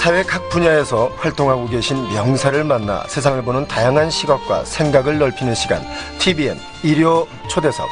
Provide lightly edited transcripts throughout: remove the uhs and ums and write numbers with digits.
사회 각 분야에서 활동하고 계신 명사를 만나 세상을 보는 다양한 시각과 생각을 넓히는 시간, TVN 일요 초대석.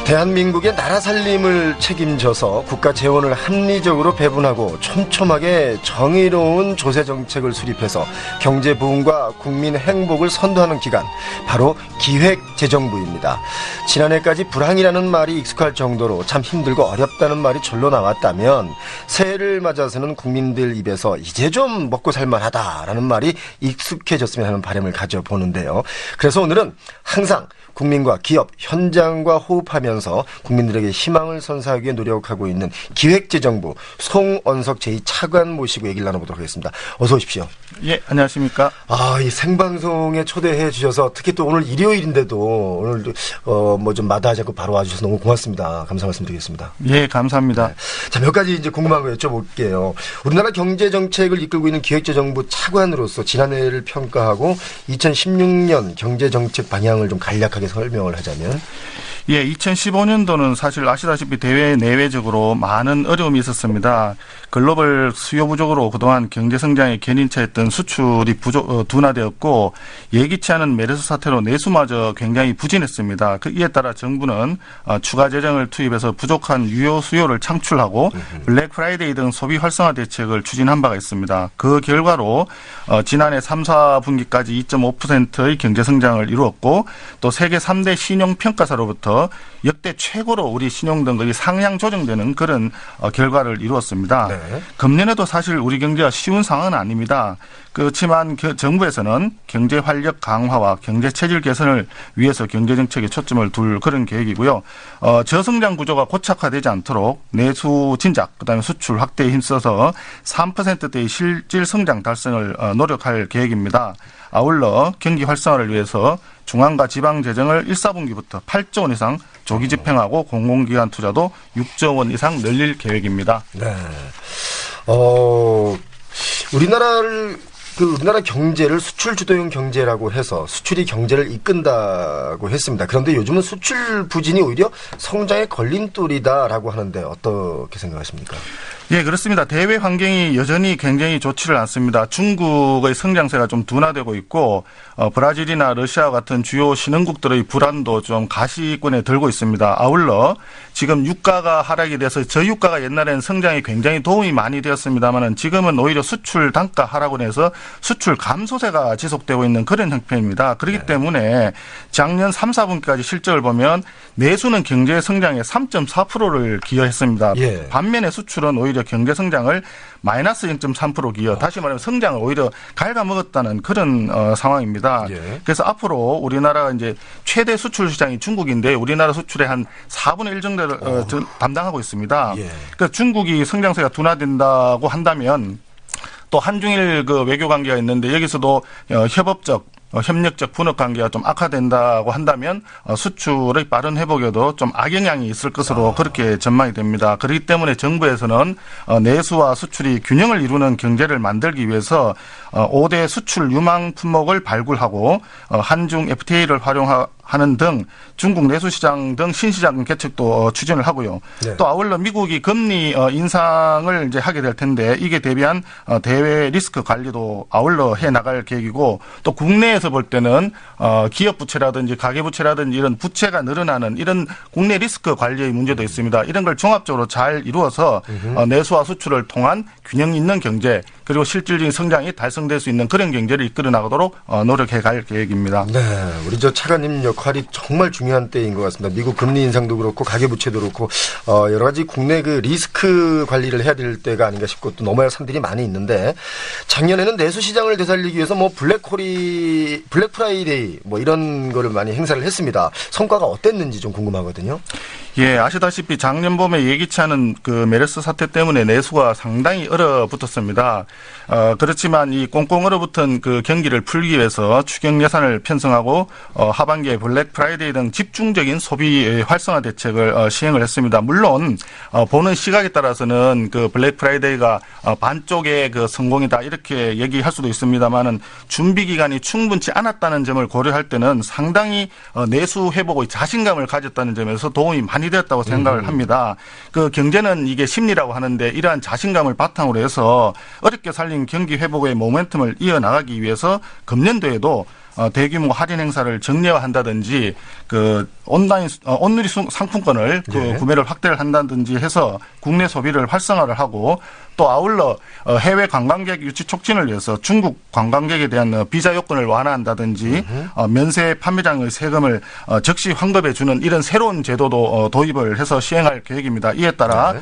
대한민국의 나라 살림을 책임져서 국가 재원을 합리적으로 배분하고 촘촘하게 정의로운 조세 정책을 수립해서 경제 부흥과 국민 행복을 선도하는 기관, 바로 기획재정부입니다. 지난해까지 불황이라는 말이 익숙할 정도로 참 힘들고 어렵다는 말이 절로 나왔다면 새해를 맞아서는 국민들 입에서 이제 좀 먹고 살만하다라는 말이 익숙해졌으면 하는 바람을 가져보는데요. 그래서 오늘은 항상 국민과 기업, 현장과 호흡하면서 국민들에게 희망을 선사하기 위해 노력하고 있는 기획재정부 송언석 제2차관 모시고 얘기를 나눠보도록 하겠습니다. 어서 오십시오. 예, 안녕하십니까. 이 생방송에 초대해 주셔서 특히 또 오늘 일요일인데도 오늘 뭐 좀 마다하지 않고 바로 와주셔서 너무 고맙습니다. 감사 말씀드리겠습니다. 예, 감사합니다. 네. 자, 몇 가지 이제 궁금한 거 여쭤볼게요. 우리나라 경제 정책을 이끌고 있는 기획재정부 차관으로서 지난해를 평가하고 2016년 경제 정책 방향을 좀 간략하게 설명을 하자면. 예, 2015년도는 사실 아시다시피 대외 내외적으로 많은 어려움이 있었습니다. 글로벌 수요 부족으로 그동안 경제 성장의 견인차였던 수출이 둔화되었고 예기치 않은 메르스 사태로 내수마저 굉장히 부진했습니다. 이에 따라 정부는 추가 재정을 투입해서 부족한 유효 수요를 창출하고 블랙 프라이데이 등 소비 활성화 대책을 추진한 바가 있습니다. 그 결과로 지난해 3, 4분기까지 2.5%의 경제 성장을 이루었고 또 세계 3대 신용평가사로부터 역대 최고로 우리 신용 등급이 상향 조정되는 그런 결과를 이루었습니다. 네. 금년에도 사실 우리 경제가 쉬운 상황은 아닙니다. 그렇지만 정부에서는 경제 활력 강화와 경제 체질 개선을 위해서 경제 정책에 초점을 둘 그런 계획이고요. 저성장 구조가 고착화되지 않도록 내수 진작, 그다음에 수출 확대에 힘써서 3%대의 실질 성장 달성을 노력할 계획입니다. 아울러 경기 활성화를 위해서 중앙과 지방 재정을 1, 4분기부터 8조 원 이상 조기 집행하고 공공기관 투자도 6조 원 이상 늘릴 계획입니다. 네. 우리나라 경제를 수출 주도형 경제라고 해서 수출이 경제를 이끈다고 했습니다. 그런데 요즘은 수출 부진이 오히려 성장의 걸림돌이다라고 하는데 어떻게 생각하십니까? 예, 그렇습니다. 대외 환경이 여전히 굉장히 좋지를 않습니다. 중국의 성장세가 좀 둔화되고 있고 브라질이나 러시아 같은 주요 신흥국들의 불안도 좀 가시권에 들고 있습니다. 아울러 지금 유가가 하락이 돼서 저유가가 옛날에는 성장에 굉장히 도움이 많이 되었습니다만 지금은 오히려 수출 단가 하락으로 해서 수출 감소세가 지속되고 있는 그런 형편입니다. 그렇기 때문에 작년 3, 4분기까지 실적을 보면 내수는 경제 성장에 3.4%를 기여했습니다. 예. 반면에 수출은 오히려 경제 성장을 마이너스 0.3% 기여, 다시 말하면 성장을 오히려 갉아먹었다는 그런 상황입니다. 예. 그래서 앞으로 우리나라가 이제 최대 수출 시장이 중국인데 우리나라 수출의 한 4분의 1 정도를 담당하고 있습니다. 예. 그러니까 중국이 성장세가 둔화된다고 한다면 또 한중일 그 외교 관계가 있는데 여기서도 협력적 분업 관계가 좀 악화된다고 한다면 수출의 빠른 회복에도 좀 악영향이 있을 것으로 그렇게 전망이 됩니다. 그렇기 때문에 정부에서는 내수와 수출이 균형을 이루는 경제를 만들기 위해서 5대 수출 유망 품목을 발굴하고 한중 FTA를 활용하는 등 중국 내수시장 등 신시장 개척도 추진을 하고요. 네. 또 아울러 미국이 금리 인상을 이제 하게 될 텐데 이게 대비한 대외 리스크 관리도 아울러 해 나갈 계획이고 또 국내에서 볼 때는 기업 부채라든지 가계 부채라든지 이런 부채가 늘어나는 이런 국내 리스크 관리의 문제도 있습니다. 이런 걸 종합적으로 잘 이루어서 내수와 수출을 통한 균형 있는 경제 그리고 실질적인 성장이 달성될 수 있는 그런 경제를 이끌어 나가도록 노력해 갈 계획입니다. 네, 우리 저 차관님 역할이 정말 중요한 때인 것 같습니다. 미국 금리 인상도 그렇고 가계부채도 그렇고 여러 가지 국내 그 리스크 관리를 해야 될 때가 아닌가 싶고 또 넘어야 할 산들이 많이 있는데 작년에는 내수 시장을 되살리기 위해서 뭐 블랙 프라이데이 뭐 이런 거를 많이 행사를 했습니다. 성과가 어땠는지 좀 궁금하거든요. 예, 아시다시피 작년 봄에 예기치 않은 그 메르스 사태 때문에 내수가 상당히 얼어붙었습니다. 그렇지만 이 꽁꽁 얼어붙은 그 경기를 풀기 위해서 추경 예산을 편성하고 하반기에 블랙 프라이데이 등 집중적인 소비 활성화 대책을 시행을 했습니다. 물론 보는 시각에 따라서는 그 블랙 프라이데이가 반쪽의 그 성공이다 이렇게 얘기할 수도 있습니다만은 준비 기간이 충분히 시원치 않았다는 점을 고려할 때는 상당히 내수 회복의 자신감을 가졌다는 점에서 도움이 많이 되었다고 생각을 합니다. 그 경제는 이게 심리라고 하는데 이러한 자신감을 바탕으로 해서 어렵게 살린 경기 회복의 모멘텀을 이어나가기 위해서 금년도에도 대규모 할인 행사를 정례화한다든지 그 온누리 상품권을 그 구매를 확대를 한다든지 해서 국내 소비를 활성화를 하고 또 아울러 해외 관광객 유치 촉진을 위해서 중국 관광객에 대한 비자 요건을 완화한다든지 면세 판매장의 세금을 즉시 환급해 주는 이런 새로운 제도도 도입을 해서 시행할 계획입니다. 이에 따라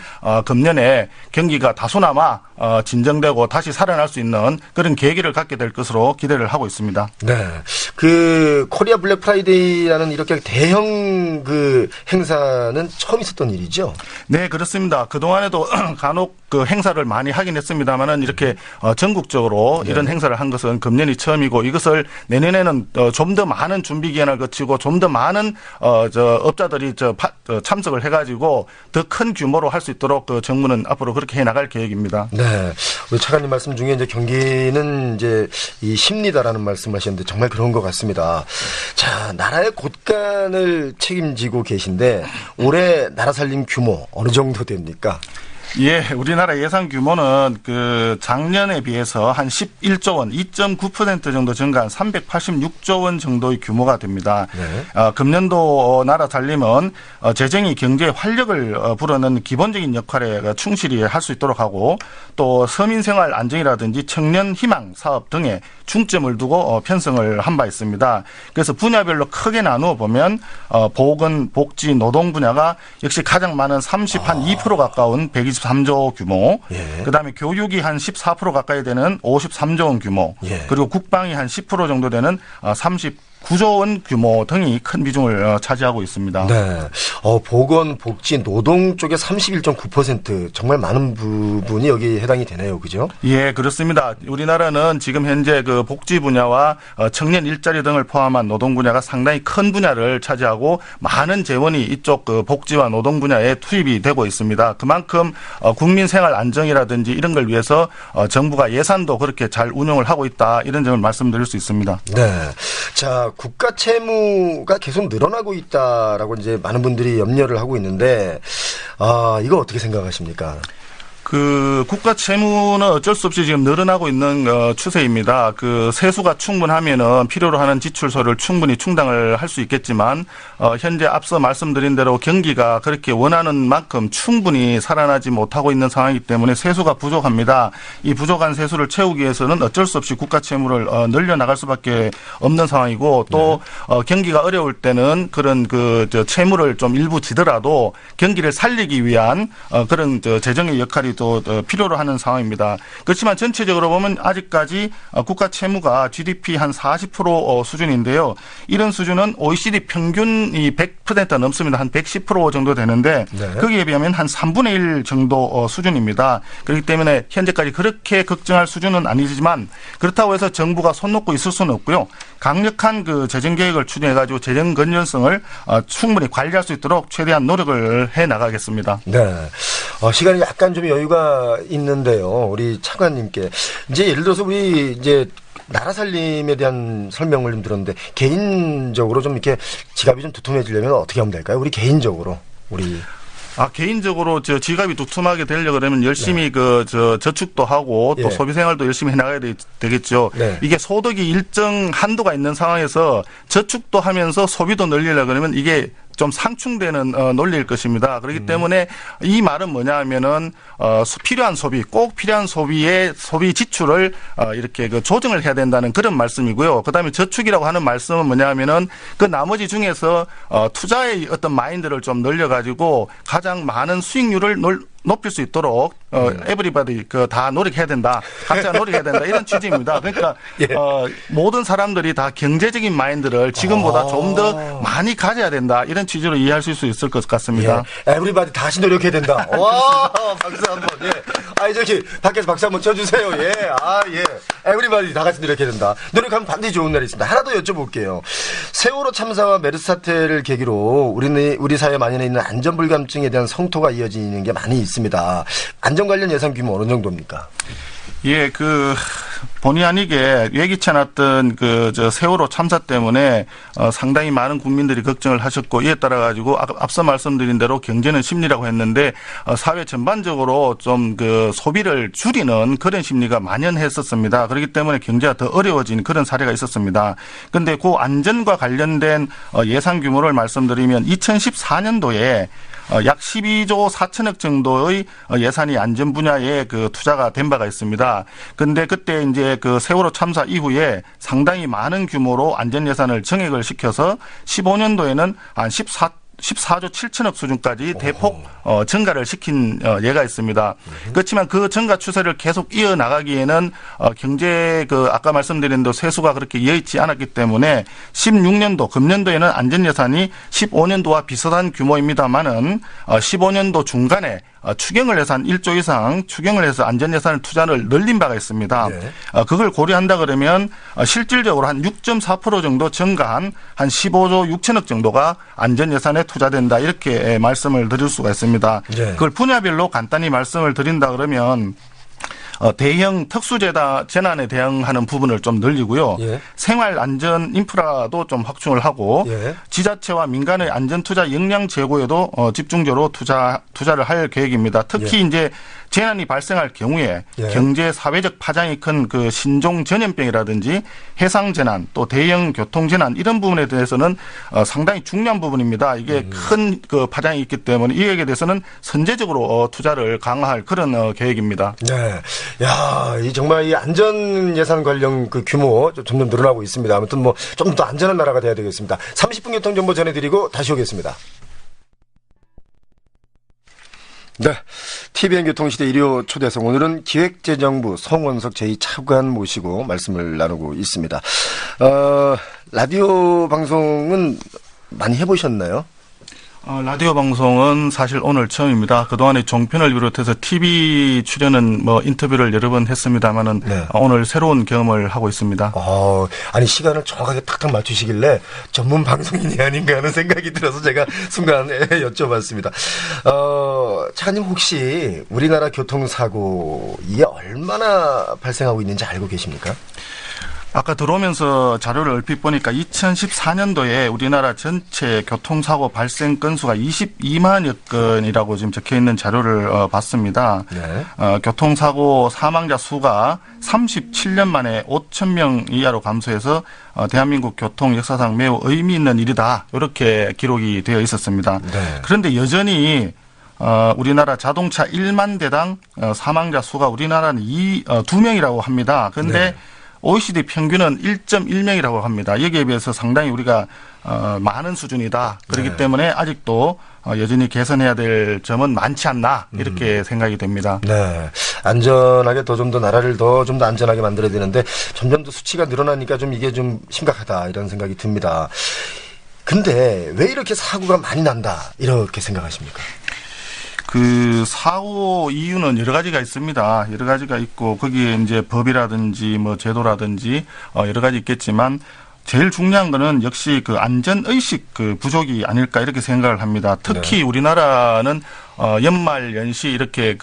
금년에 경기가 다소나마 진정되고 다시 살아날 수 있는 그런 계기를 갖게 될 것으로 기대를 하고 있습니다. 네. 그 코리아 블랙 프라이데이라는 이렇게 대형 그 행사는 처음 있었던 일이죠? 네, 그렇습니다. 그동안에도 간혹 그 행사를 많이 하긴 했습니다만은 이렇게 전국적으로 이런 행사를 한 것은 금년이 처음이고 이것을 내년에는 좀 더 많은 준비 기간을 거치고 좀 더 많은 업자들이 참석을 해가지고 더 큰 규모로 할 수 있도록 그 정부는 앞으로 그렇게 해 나갈 계획입니다. 네, 우리 차관님 말씀 중에 이제 경기는 이제 이 심리다라는 말씀하셨는데 정말 그런 것 같습니다. 자, 나라의 곳간을 책임지고 계신데 올해 나라 살림 규모 어느 정도 됩니까? 예, 우리나라 예산 규모는 그 작년에 비해서 한 11조 원, 2.9% 정도 증가한 386조 원 정도의 규모가 됩니다. 네. 금년도 나라 살림은 재정이 경제에 활력을 불어넣는 기본적인 역할에 충실히 할 수 있도록 하고 또 서민생활 안정이라든지 청년 희망 사업 등에 중점을 두고 편성을 한 바 있습니다. 그래서 분야별로 크게 나누어 보면 보건, 복지, 노동 분야가 역시 가장 많은 2% 가까운 123조 규모, 예. 그다음에 교육이 한 14% 가까이 되는 53조 원 규모, 예. 그리고 국방이 한 10% 정도 되는 39조 원 규모 등이 큰 비중을 차지하고 있습니다. 네. 보건, 복지, 노동 쪽에 31.9% 정말 많은 부분이 여기 해당이 되네요. 그죠? 예, 그렇습니다. 우리나라는 지금 현재 그 복지 분야와 청년 일자리 등을 포함한 노동 분야가 상당히 큰 분야를 차지하고 많은 재원이 이쪽 그 복지와 노동 분야에 투입이 되고 있습니다. 그만큼 국민 생활 안정이라든지 이런 걸 위해서 정부가 예산도 그렇게 잘 운용을 하고 있다. 이런 점을 말씀드릴 수 있습니다. 네. 자, 국가 채무가 계속 늘어나고 있다라고 이제 많은 분들이 염려를 하고 있는데, 이거 어떻게 생각하십니까? 그 국가 채무는 어쩔 수 없이 지금 늘어나고 있는 추세입니다. 그 세수가 충분하면은 필요로 하는 지출서를 충분히 충당을 할 수 있겠지만 현재 앞서 말씀드린 대로 경기가 그렇게 원하는 만큼 충분히 살아나지 못하고 있는 상황이기 때문에 세수가 부족합니다. 이 부족한 세수를 채우기 위해서는 어쩔 수 없이 국가 채무를 늘려나갈 수밖에 없는 상황이고 또 경기가 어려울 때는 그런 그 채무를 좀 일부 지더라도 경기를 살리기 위한 그런 재정의 역할이 또 필요로 하는 상황입니다. 그렇지만 전체적으로 보면 아직까지 국가 채무가 GDP 한 40% 수준인데요. 이런 수준은 OECD 평균이 100% 넘습니다. 한 110% 정도 되는데 네. 거기에 비하면 한 3분의 1 정도 수준입니다. 그렇기 때문에 현재까지 그렇게 걱정할 수준은 아니지만 그렇다고 해서 정부가 손 놓고 있을 수는 없고요. 강력한 그 재정 계획을 추진해가지고 재정 건전성을 충분히 관리할 수 있도록 최대한 노력을 해 나가겠습니다. 네. 시간이 약간 좀 여유가 있는데요. 우리 차관님께 이제 예를 들어서 우리 이제 나라 살림에 대한 설명을 좀 들었는데 개인적으로 좀 이렇게 지갑이 좀 두툼해지려면 어떻게 하면 될까요? 우리 개인적으로 개인적으로 지갑이 두툼하게 되려고 그러면 열심히 네. 저축도 하고 또 예. 소비 생활도 열심히 해 나가야 되겠죠. 네. 이게 소득이 일정 한도가 있는 상황에서 저축도 하면서 소비도 늘리려고 그러면 이게 좀 상충되는 논리일 것입니다. 그렇기 때문에 이 말은 뭐냐 하면은 필요한 소비, 꼭 필요한 소비의 소비 지출을 이렇게 그 조정을 해야 된다는 그런 말씀이고요. 그다음에 저축이라고 하는 말씀은 뭐냐 하면은 그 나머지 중에서 투자의 어떤 마인드를 좀 늘려가지고 가장 많은 수익률을 높일 수 있도록 에브리바디 다 노력해야 된다. 각자 노력해야 된다. 이런 취지입니다. 그러니까 예. 모든 사람들이 다 경제적인 마인드를 지금보다 좀 더 많이 가져야 된다. 이런 취지로 이해할 수 있을 것 같습니다. 예. 에브리바디 다시 노력해야 된다. 와, 박수 한번. 예. 저기 밖에서 박수 한번 쳐주세요. 예. 예. 에브리바디 다 같이 노력해야 된다. 노력하면 반드시 좋은 날이 있습니다. 하나 더 여쭤볼게요. 세월호 참사와 메르스 사태를 계기로 우리 사회에 만연해 있는 안전불감증에 대한 성토가 이어지는 게 많이 있습니다. 안전 관련 예산 규모 어느 정도입니까? 예, 본의 아니게 예기치 않았던 세월호 참사 때문에 상당히 많은 국민들이 걱정을 하셨고, 이에 따라 가지고 앞서 말씀드린 대로 경제는 심리라고 했는데 사회 전반적으로 좀 소비를 줄이는 그런 심리가 만연했었습니다. 그렇기 때문에 경제가 더 어려워진 그런 사례가 있었습니다. 그런데 그 안전과 관련된 예산 규모를 말씀드리면 2014년도에 약 12조 4천억 정도의 예산이 안전 분야에 투자가 된 바가 있습니다. 그런데 그때 이제 세월호 참사 이후에 상당히 많은 규모로 안전 예산을 증액을 시켜서 15년도에는 한 14조 7천억 수준까지 대폭 증가를 시킨 예가 있습니다. 그렇지만 그 증가 추세를 계속 이어나가기에는 경제 아까 말씀드린 대로 세수가 그렇게 여의치 않았기 때문에 16년도 금년도에는 안전 예산이 15년도와 비슷한 규모입니다만은 15년도 중간에 추경을 해서 한 1조 이상 추경을 해서 안전 예산을 투자를 늘린 바가 있습니다. 네. 그걸 고려한다 그러면 실질적으로 한 6.4% 정도 증가한 한 15조 6천억 정도가 안전 예산에 투자된다, 이렇게 말씀을 드릴 수가 있습니다. 네. 그걸 분야별로 간단히 말씀을 드린다 그러면 대형 재난에 대응하는 부분을 좀 늘리고요. 예. 생활 안전 인프라도 좀 확충을 하고, 예. 지자체와 민간의 안전 투자 역량 제고에도 집중적으로 투자를 할 계획입니다. 특히 예. 이제 재난이 발생할 경우에 예. 경제 사회적 파장이 큰 신종 전염병이라든지 해상 재난, 또 대형 교통 재난, 이런 부분에 대해서는 상당히 중요한 부분입니다. 이게 큰 파장이 있기 때문에 이에 대해서는 선제적으로 투자를 강화할 그런 계획입니다. 네. 야, 정말 이 안전 예산 관련 규모 점점 늘어나고 있습니다. 아무튼 좀 더 안전한 나라가 돼야 되겠습니다. 30분 교통 정보 전해드리고 다시 오겠습니다. 네. TVN 교통시대 일요 초대석, 오늘은 기획재정부 성원석 제2차관 모시고 말씀을 나누고 있습니다. 라디오 방송은 많이 해보셨나요? 라디오 방송은 사실 오늘 처음입니다. 그동안에 종편을 비롯해서 TV 출연은 인터뷰를 여러 번 했습니다만은 네. 오늘 새로운 경험을 하고 있습니다. 아니 시간을 정확하게 탁탁 맞추시길래 전문 방송인이 아닌가 하는 생각이 들어서 제가 순간 여쭤봤습니다. 차관님, 혹시 우리나라 교통사고 이게 얼마나 발생하고 있는지 알고 계십니까? 아까 들어오면서 자료를 얼핏 보니까 2014년도에 우리나라 전체 교통사고 발생 건수가 22만여 건이라고 지금 적혀 있는 자료를 봤습니다. 네. 교통사고 사망자 수가 37년 만에 5천 명 이하로 감소해서 대한민국 교통 역사상 매우 의미 있는 일이다, 이렇게 기록이 되어 있었습니다. 네. 그런데 여전히 우리나라 자동차 1만 대당 사망자 수가 우리나라는 2명이라고 합니다. 그런데 네. OECD 평균은 1.1명이라고 합니다. 여기에 비해서 상당히 우리가 많은 수준이다. 그렇기 네. 때문에 아직도 여전히 개선해야 될 점은 많지 않나, 이렇게 생각이 됩니다. 네, 안전하게 좀 더 나라를 좀 더 안전하게 만들어야 되는데 점점 더 수치가 늘어나니까 이게 좀 심각하다, 이런 생각이 듭니다. 근데 왜 이렇게 사고가 많이 난다, 이렇게 생각하십니까? 사고 이유는 여러 가지가 있습니다. 여러 가지가 있고, 거기에 이제 법이라든지 제도라든지 여러 가지 있겠지만, 제일 중요한 거는 역시 안전의식 부족이 아닐까, 이렇게 생각을 합니다. 특히 네. 우리나라는 연말 연시 이렇게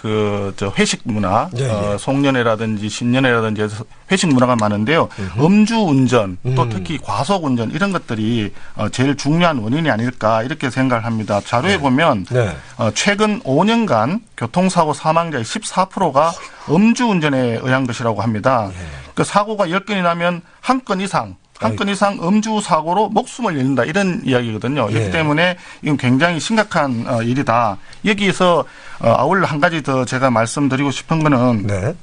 회식 문화, 네. 송년회라든지 신년회라든지 해서 회식 문화가 많은데요. 음주운전, 또 특히 과속운전, 이런 것들이 제일 중요한 원인이 아닐까, 이렇게 생각을 합니다. 자료에 네. 보면 네. 최근 5년간 교통사고 사망자의 14%가 음주운전에 의한 것이라고 합니다. 네. 사고가 10건이 나면 한 건 이상 음주 사고로 목숨을 잃는다, 이런 이야기거든요. 그렇기 때문에 이건 굉장히 심각한 일이다. 여기에서 아울러 한 가지 더 제가 말씀드리고 싶은 거는 네.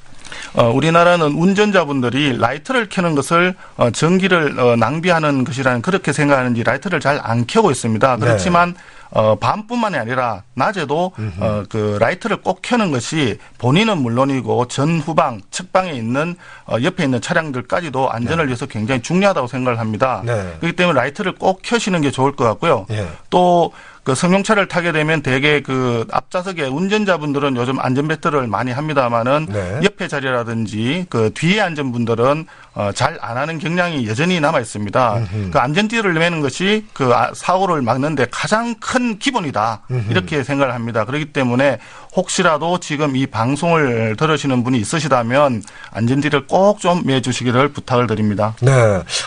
우리나라는 운전자분들이 라이트를 켜는 것을 전기를 낭비하는 것이라는, 그렇게 생각하는지 라이트를 잘 안 켜고 있습니다. 그렇지만 밤뿐만이 아니라 낮에도 라이트를 꼭 켜는 것이 본인은 물론이고 전후방, 측방에 있는 옆에 있는 차량들까지도 안전을 위해서 굉장히 중요하다고 생각을 합니다. 네. 그렇기 때문에 라이트를 꼭 켜시는 게 좋을 것 같고요. 네. 또 승용차를 타게 되면 대개 앞좌석에 운전자분들은 요즘 안전벨트를 많이 합니다만은 네. 옆에 자리라든지 뒤에 앉은 분들은 잘 안 하는 경향이 여전히 남아 있습니다. 안전띠를 매는 것이 사고를 막는데 가장 큰 기본이다, 이렇게 생각을 합니다. 그렇기 때문에 혹시라도 지금 이 방송을 들으시는 분이 있으시다면 안전띠를 꼭 좀 매주시기를 부탁을 드립니다. 네.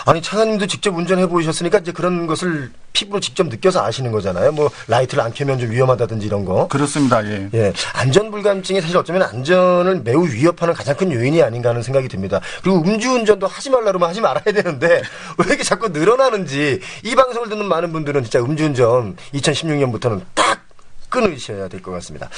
아니, 차관님도 직접 운전해 보셨으니까 이제 그런 것을 피부로 직접 느껴서 아시는 거잖아요. 뭐 라이트를 안 켜면 좀 위험하다든지 이런 거. 그렇습니다. 예. 예. 안전불감증이 사실 어쩌면 안전을 매우 위협하는 가장 큰 요인이 아닌가 하는 생각이 듭니다. 그리고 음주운전도 하지 말라면 하지 말아야 되는데 왜 이렇게 자꾸 늘어나는지 이 방송을 듣는 많은 분들은 진짜 음주운전 2016년부터는 딱 끊으셔야 될 것 같습니다.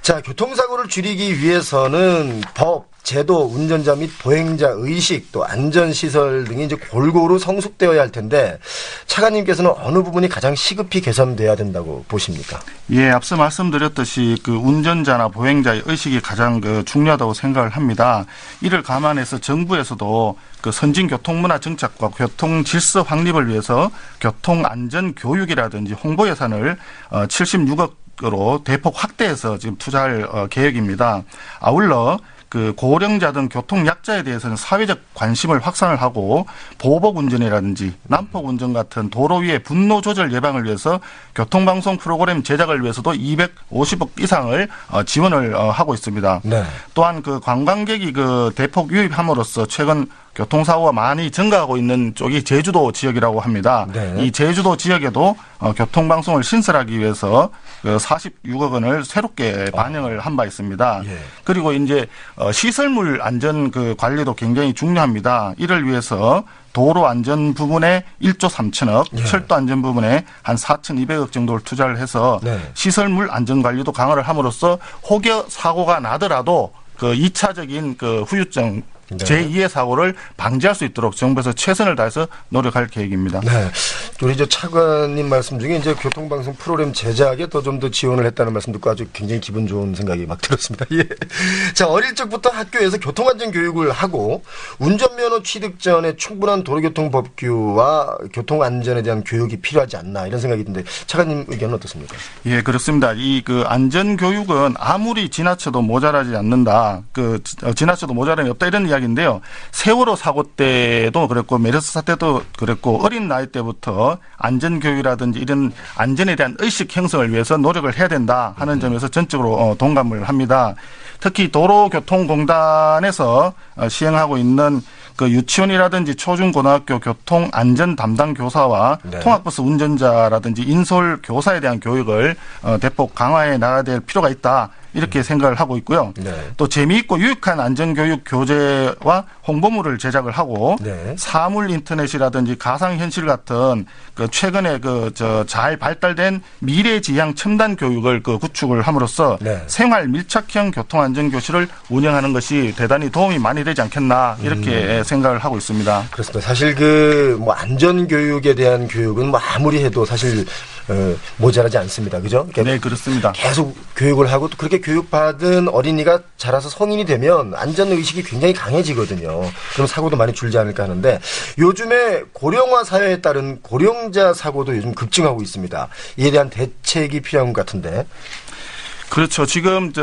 자, 교통사고를 줄이기 위해서는 법, 제도, 운전자 및 보행자 의식, 또 안전시설 등이 이제 골고루 성숙되어야 할 텐데 차관님께서는 어느 부분이 가장 시급히 개선돼야 된다고 보십니까? 예, 앞서 말씀드렸듯이 그 운전자나 보행자의 의식이 가장 중요하다고 생각을 합니다. 이를 감안해서 정부에서도 그 선진 교통문화 정착과 교통 질서 확립을 위해서 교통안전교육이라든지 홍보 예산을 76억으로 대폭 확대해서 지금 투자할 계획입니다. 아울러 그 고령자 등 교통약자에 대해서는 사회적 관심을 확산을 하고 보복 운전이라든지 난폭 운전 같은 도로 위의 분노 조절 예방을 위해서 교통방송 프로그램 제작을 위해서도 250억 이상을 지원을 하고 있습니다. 네. 또한 그 관광객이 그 대폭 유입함으로써 최근 교통사고가 많이 증가하고 있는 쪽이 제주도 지역이라고 합니다. 네. 이 제주도 지역에도 교통방송을 신설하기 위해서 그 46억 원을 새롭게 반영을 한 바 있습니다. 예. 그리고 이제 시설물 안전 그 관리도 굉장히 중요합니다. 이를 위해서 도로 안전 부분에 1조 3천억, 예. 철도 안전 부분에 한 4,200억 정도를 투자를 해서 네. 시설물 안전 관리도 강화를 함으로써 혹여 사고가 나더라도 그 2차적인 그 후유증 네. 제2의 사고를 방지할 수 있도록 정부에서 최선을 다해서 노력할 계획입니다. 네. 우리 저 차관님 말씀 중에 이제 교통방송 프로그램 제작에 더 좀 더 지원을 했다는 말씀 듣고 아주 굉장히 기분 좋은 생각이 막 들었습니다. 예. 자, 어릴 적부터 학교에서 교통안전 교육을 하고 운전면허 취득 전에 충분한 도로교통 법규와 교통안전에 대한 교육이 필요하지 않나 이런 생각이 드는데 차관님 의견은 어떻습니까? 예, 그렇습니다. 이 그 안전 교육은 아무리 지나쳐도 모자라지 않는다. 그 지나쳐도 모자람이 없다 이런 이야기인데요. 세월호 사고 때도 그랬고 메르스 사태도 그랬고 어린 나이 때부터 안전 교육이라든지 이런 안전에 대한 의식 형성을 위해서 노력을 해야 된다 하는 점에서 전적으로 동감을 합니다. 특히 도로교통공단에서 시행하고 있는 그 유치원이라든지 초중고등학교 교통 안전 담당 교사와 네. 통학버스 운전자라든지 인솔 교사에 대한 교육을 대폭 강화해 나가야 될 필요가 있다. 이렇게 생각을 하고 있고요. 네. 또 재미있고 유익한 안전교육 교재와 홍보물을 제작을 하고 네. 사물 인터넷이라든지 가상현실 같은 그 최근에 잘 발달된 미래지향 첨단 교육을 그 구축을 함으로써 네. 생활 밀착형 교통안전교실을 운영하는 것이 대단히 도움이 많이 되지 않겠나 이렇게 생각을 하고 있습니다. 그렇습니다. 사실 그 뭐 안전교육에 대한 교육은 뭐 아무리 해도 사실 모자라지 않습니다. 그죠? 네, 그렇습니다. 계속 교육을 하고 또 그렇게 교육받은 어린이가 자라서 성인이 되면 안전의식이 굉장히 강해지거든요. 그럼 사고도 많이 줄지 않을까 하는데 요즘에 고령화 사회에 따른 고령자 사고도 요즘 급증하고 있습니다. 이에 대한 대책이 필요한 것 같은데. 그렇죠. 지금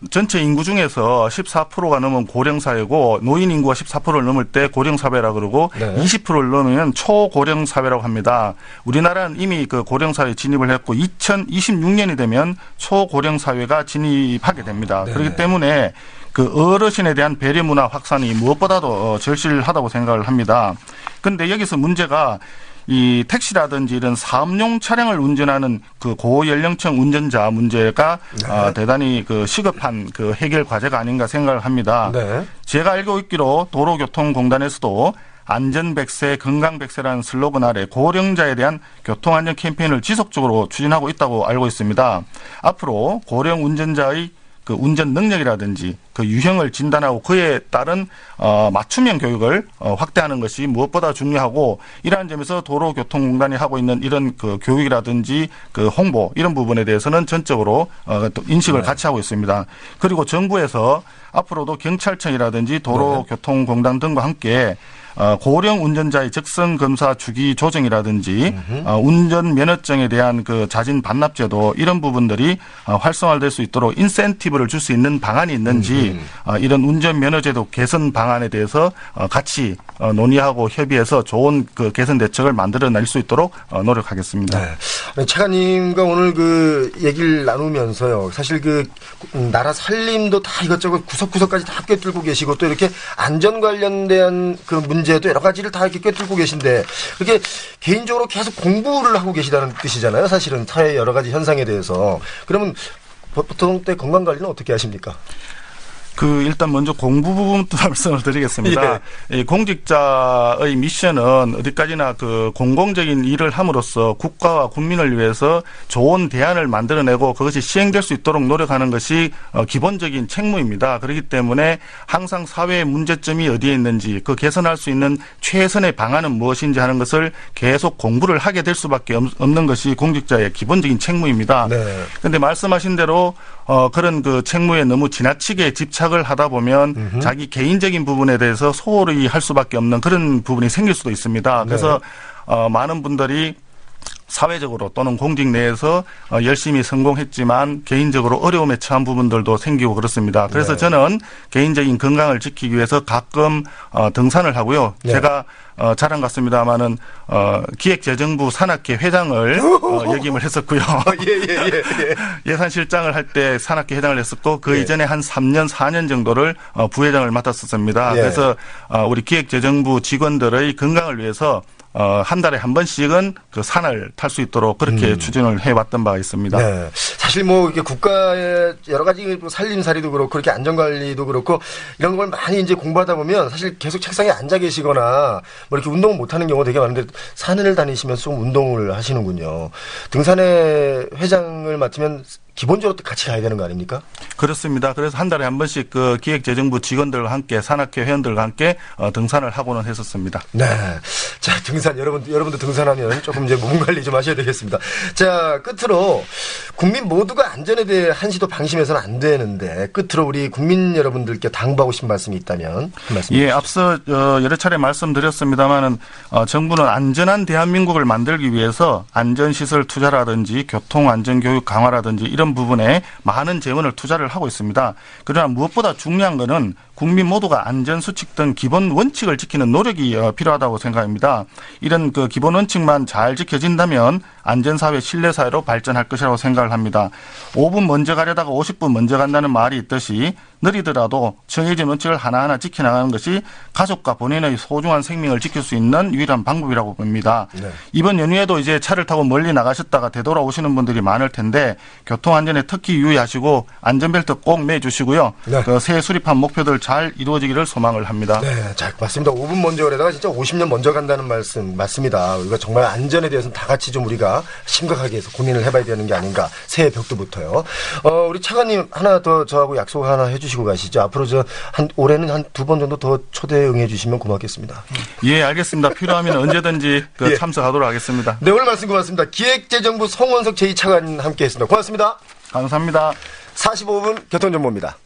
전체 인구 중에서 14%가 넘으면 고령 사회고 노인 인구가 14%를 넘을 때 고령 사회라 그러고 네. 20%를 넘으면 초고령 사회라고 합니다. 우리나라는 이미 그 고령 사회에 진입을 했고 2026년이 되면 초고령 사회가 진입하게 됩니다. 네. 그렇기 때문에 그 어르신에 대한 배려 문화 확산이 무엇보다도 절실하다고 생각을 합니다. 그런데 여기서 문제가 이 택시라든지 이런 사업용 차량을 운전하는 그 고연령층 운전자 문제가 네. 대단히 그 시급한 그 해결 과제가 아닌가 생각을 합니다. 네. 제가 알고 있기로 도로교통공단에서도 안전백세, 건강백세라는 슬로건 아래 고령자에 대한 교통안전 캠페인을 지속적으로 추진하고 있다고 알고 있습니다. 앞으로 고령 운전자의 그 운전 능력이라든지 그 유형을 진단하고 그에 따른 맞춤형 교육을 확대하는 것이 무엇보다 중요하고 이러한 점에서 도로교통공단이 하고 있는 이런 그 교육이라든지 그 홍보 이런 부분에 대해서는 전적으로 또 인식을 네. 같이 하고 있습니다. 그리고 정부에서 앞으로도 경찰청이라든지 도로교통공단 등과 함께 고령 운전자의 적성 검사 주기 조정이라든지 운전 면허증에 대한 그 자진 반납제도 이런 부분들이 활성화될 수 있도록 인센티브를 줄 수 있는 방안이 있는지 이런 운전 면허제도 개선 방안에 대해서 같이 논의하고 협의해서 좋은 그 개선 대책을 만들어낼 수 있도록 노력하겠습니다. 네. 차관님과 오늘 그 얘기를 나누면서요. 사실 그 나라 살림도 다 이것저것 구석구석까지 다 꿰뚫고 계시고 또 이렇게 안전 관련된 그 문제도 여러 가지를 다 이렇게 꿰뚫고 계신데 이렇게 개인적으로 계속 공부를 하고 계시다는 뜻이잖아요. 사실은 사회 여러 가지 현상에 대해서. 그러면 보통 때 건강관리는 어떻게 하십니까? 일단 먼저 공부 부분부터 말씀을 드리겠습니다. 이 공직자의 미션은 어디까지나 그 공공적인 일을 함으로써 국가와 국민을 위해서 좋은 대안을 만들어내고 그것이 시행될 수 있도록 노력하는 것이 기본적인 책무입니다. 그렇기 때문에 항상 사회의 문제점이 어디에 있는지 그 개선할 수 있는 최선의 방안은 무엇인지 하는 것을 계속 공부를 하게 될 수밖에 없는 것이 공직자의 기본적인 책무입니다. 그런데 말씀하신 대로 그런 그 책무에 너무 지나치게 집착을 하다 보면 자기 개인적인 부분에 대해서 소홀히 할 수밖에 없는 그런 부분이 생길 수도 있습니다. 그래서 많은 분들이 사회적으로 또는 공직 내에서 열심히 성공했지만 개인적으로 어려움에 처한 부분들도 생기고 그렇습니다. 그래서 저는 개인적인 건강을 지키기 위해서 가끔 등산을 하고요. 제가 자랑 같습니다만은 기획재정부 산악회 회장을 역임을 했었고요. 예산실장을 할 때 산악회 회장을 했었고 그 이전에 한 3년 4년 정도를 부회장을 맡았었습니다. 그래서 우리 기획재정부 직원들의 건강을 위해서 한 달에 한 번씩은 그 산을 탈 수 있도록 그렇게 추진을 해왔던 바가 있습니다. 네. 사실 뭐 이게 국가의 여러 가지 살림살이도 그렇고 그렇게 안전관리도 그렇고 이런 걸 많이 이제 공부하다 보면 사실 계속 책상에 앉아 계시거나 뭐 이렇게 운동을 못 하는 경우가 되게 많은데 산을 다니시면서 좀 운동을 하시는군요. 등산회 회장을 맡으면 기본적으로 같이 가야 되는 거 아닙니까? 그렇습니다. 그래서 한 달에 한 번씩 그 기획재정부 직원들과 함께 산악회 회원들과 함께 등산을 하고는 했었습니다. 네. 자, 등산 여러분도 등산하면 조금 이제 몸 관리 좀 하셔야 되겠습니다. 자, 끝으로 국민 모두가 안전에 대해 한시도 방심해서는 안 되는데 끝으로 우리 국민 여러분들께 당부하고 싶은 말씀이 있다면 한 말씀. 예, 앞서 여러 차례 말씀드렸습니다만은 정부는 안전한 대한민국을 만들기 위해서 안전시설 투자라든지 교통안전교육 강화라든지 이런 부분에 많은 재원을 투자를 하고 있습니다. 그러나 무엇보다 중요한 것은 국민 모두가 안전수칙 등 기본 원칙을 지키는 노력이 필요하다고 생각합니다. 이런 그 기본 원칙만 잘 지켜진다면 안전사회, 신뢰사회로 발전할 것이라고 생각을 합니다. 5분 먼저 가려다가 50분 먼저 간다는 말이 있듯이 느리더라도 정해진 원칙을 하나하나 지켜나가는 것이 가족과 본인의 소중한 생명을 지킬 수 있는 유일한 방법이라고 봅니다. 이번 연휴에도 이제 차를 타고 멀리 나가셨다가 되돌아오시는 분들이 많을 텐데 교통안전에 특히 유의하시고 안전벨트 꼭 매주시고요. 그 새해 수립한 목표들 잘 이루어지기를 소망을 합니다. 네, 자, 맞습니다. 5분 먼저 가려다가 진짜 50년 먼저 간다는 말씀 맞습니다. 우리가 정말 안전에 대해서는 다 같이 좀 우리가 심각하게 해서 고민을 해봐야 되는 게 아닌가. 새해 벽두부터요. 우리 차관님 하나 더 저하고 약속 하나 해주시고 가시죠. 앞으로 올해는 한 2번 정도 더 초대 응해 주시면 고맙겠습니다. 예, 알겠습니다. 필요하면 언제든지 참석하도록 하겠습니다. 네, 오늘 말씀 고맙습니다. 기획재정부 송원석 제2차관 함께했습니다. 고맙습니다. 감사합니다. 45분 교통정보입니다.